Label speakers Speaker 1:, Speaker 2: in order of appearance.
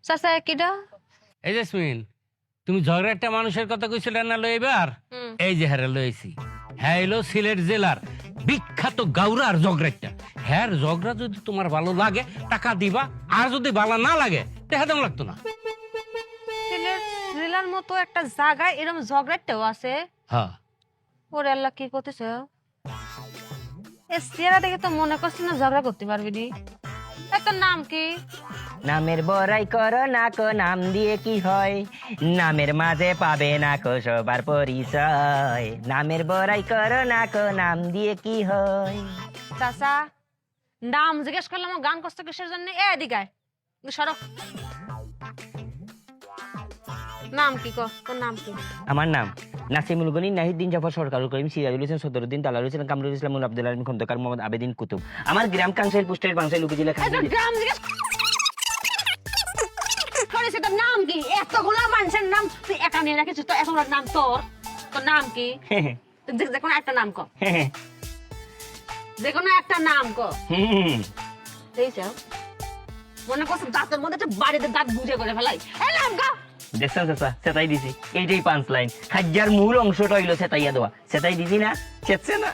Speaker 1: চাচা কিডা?
Speaker 2: এই জেসমিন, তুমি ঝগড়া একটা মানুষের কথা কইছিলে না লই এবার? এই যে হারে লইছি। হ্যাঁ এলো সিলেট জেলার বিখ্যাত গাউরার জগরেটটা। হ্যাঁ জগরা যদি তোমার ভালো লাগে টাকা দিবা, আর যদি ভালো না লাগে টাকা দাম লাগতো না।
Speaker 1: সিলেট জেলার মতো একটা জায়গায় এরকম ঝগড়াটাও আছে?
Speaker 2: হ্যাঁ
Speaker 1: ওরে আল্লাহ, কি করতেছে? চেহারা দেখে তো মনে করছি না ঝগড়া করতে পারবি নি। তোর নাম কি?
Speaker 3: নামের বড়াই করো না কো, নাম দিয়ে কি হয়? নামের মাঝে পাবে না কো সবার পরিচয়। নামের বড়াই করো না কো, নাম দিয়ে কি হয়?
Speaker 1: চাচা নাম জিজ্ঞেস করলাম, গান কষ্ট কিসের জন্য? এদিকে সড়ক। নাম কি কর? তোর নাম কি?
Speaker 3: আমার নাম নাসিমুল গনি, নাহিদ্দিন জাফর, সরকারুল করিম, সিরাজুল হোসেন, সদরুদ্দিন, তালাল হোসেন, কামরুল ইসলাম, আব্দুল আলম খন্দকার, মোহাম্মদ আবেদিন কুতুব। আমার গ্রাম কাংসাইল পোস্টের বাংসাইল উপজেলা।
Speaker 1: গ্রাম জিজ্ঞেস করেছে, তোর নাম কি? এতগুলা মানুষের নাম তুই একা নিয়ে রাখিস, তো এত নাম তোর? তোর নাম কি? যে কোনো একটা নাম কর, যে কোনো একটা নাম কর। মনে করছো দাঁতের মধ্যে একটা বাড়িতে দাঁত বুঝে করে ফেলাই। এই নাম কর।
Speaker 3: দেখছেন চাচা, সেটাই দিছি। এইটাই 5 লাইন। খাজ্জার মূল অংশটা হইলো সেটাইয়া দেওয়া। সেটাই দিছি না, চেতছে না।